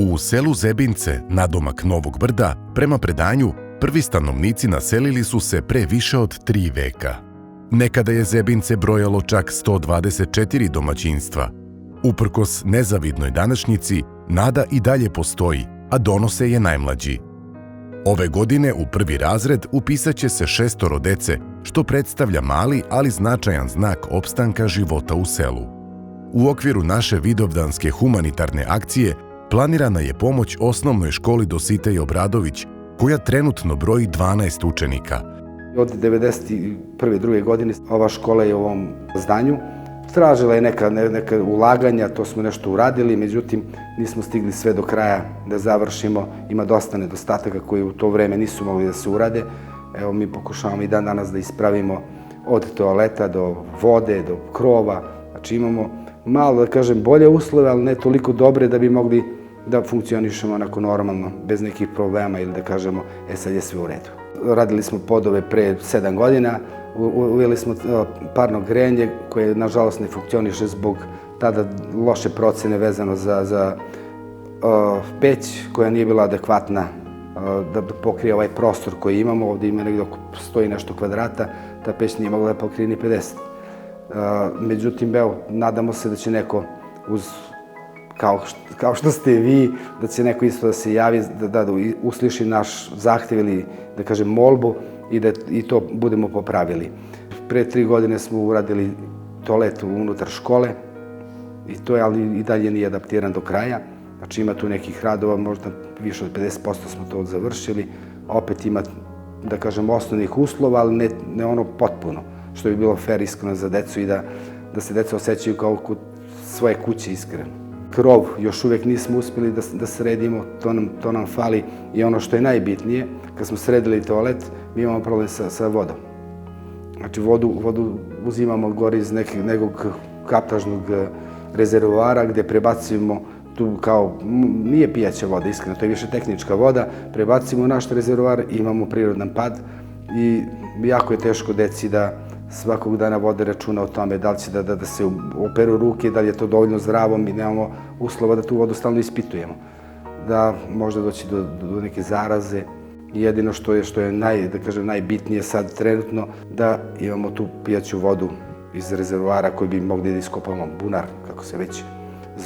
U selu Zebince, nadomak Novog Brda, prema predanju, prvi stanovnici naselili su se pre više od 3 veka. Nekada je Zebince brojalo čak 124 domaćinstva. Uprkos nezavidnoj današnjici, nada i dalje postoji, a donose je najmlađi. Ove godine u prvi razred upisaće se 6 dece, što predstavlja mali, ali značajan znak opstanka života u selu. U okviru naše vidovdanske humanitarne akcije planirana je pomoć osnovnoj školi Dositej Obradović, koja trenutno broji 12 učenika. Od 1991. godine ova škola je u ovom zdanju. Tražila je neka ulaganja, to smo nešto uradili, međutim nismo stigli sve do kraja da završimo. Ima dosta nedostataka koji u to vreme nisu mogli da se urade. Evo, mi pokušavamo i dan danas da ispravimo od toaleta do vode, do krova. Znači imamo malo, da kažem, bolje uslove, ali ne toliko dobre da bi mogli da funkcionišemo onako normalno, bez nekih problema ili da kažemo, sad je sve u redu. Radili smo podove pre 7 godina, uveli smo parno grejanje koje nažalost ne funkcioniše zbog tada loše procene vezano za peć koja nije bila adekvatna da pokrije ovaj prostor koji imamo. Ovdje ima negdje oko 100 i nešto kvadrata, ta peć nije mogla da pokrije ni 50. Međutim, evo, nadamo se da će neko kao što ste vi, da će neko isto da se javi, da usliši naš zahtev ili, da kažem, molbu i da i to budemo popravili. Pre 3 godine smo uradili toalet unutar škole i to je, ali i dalje nije adaptiran do kraja. Znači ima tu nekih radova, možda više od 50% smo to završili. Opet ima, da kažem, osnovnih uslova, ali ne ono potpuno, što bi bilo fair iskreno za decu i da se deca osjećaju kao kod svoje kuće iskreno. Krov još uvijek nismo uspjeli da sredimo, to nam fali i ono što je najbitnije, kad smo sredili toalet, mi imamo problem sa vodom. Znači vodu uzimamo gore iz nekog kaptažnog rezervoara gdje prebacujemo tu kao, nije pijaća voda iskreno, to je više tehnička voda, prebacimo u naš rezervoar i imamo prirodan pad i jako je teško deci da svakog dana vode računa o tome da li će da se operu ruke, da li je to dovoljno zdravo, mi nemamo uslova da tu vodu stalno ispitujemo. Da možda doći do neke zaraze. Jedino što je najbitnije sad trenutno, da imamo tu pijaću vodu iz rezervoara koji bi mogli da iskopamo, bunar, kako se već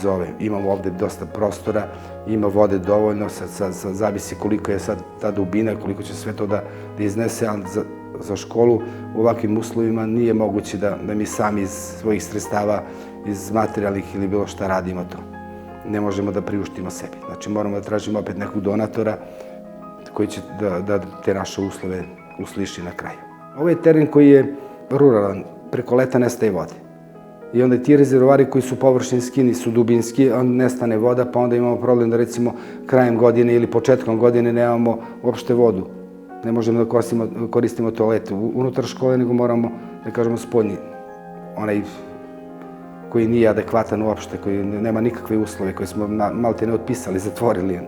zove. Imamo ovde dosta prostora, ima vode dovoljno, sad zavisi koliko je sad ta dubina, koliko će sve to da iznese, ali za školu u ovakvim uslovima nije moguće da mi sami iz svojih sredstava, iz materijalnih ili bilo šta radimo to. Ne možemo da priuštimo sebi. Znači moramo da tražimo opet nekog donatora koji će da te naše uslove usliši na kraju. Ovo je teren koji je ruralan, preko leta nestaje vode. I onda ti rezervoari koji su površinski, nisu dubinski, onda nestane voda, pa onda imamo problem da recimo krajem godine ili početkom godine nemamo uopšte vodu. Ne možemo da koristimo toalet unutar škole, nego moramo, da kažemo, spoljni. Onaj koji nije adekvatan uopšte, koji nema nikakve uslove, koje smo malte ne otpisali, zatvorili.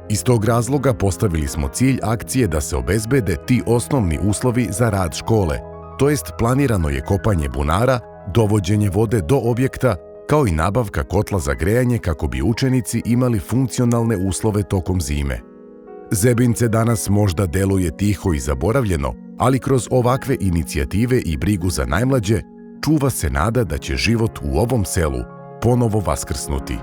Iz tog razloga postavili smo cilj akcije da se obezbede ti osnovni uslovi za rad škole, to jest planirano je kopanje bunara, dovođenje vode do objekta, kao i nabavka kotla za grejanje kako bi učenici imali funkcionalne uslove tokom zime. Zebince danas možda deluje tiho i zaboravljeno, ali kroz ovakve inicijative i brigu za najmlađe čuva se nada da će život u ovom selu ponovo vaskrsnuti.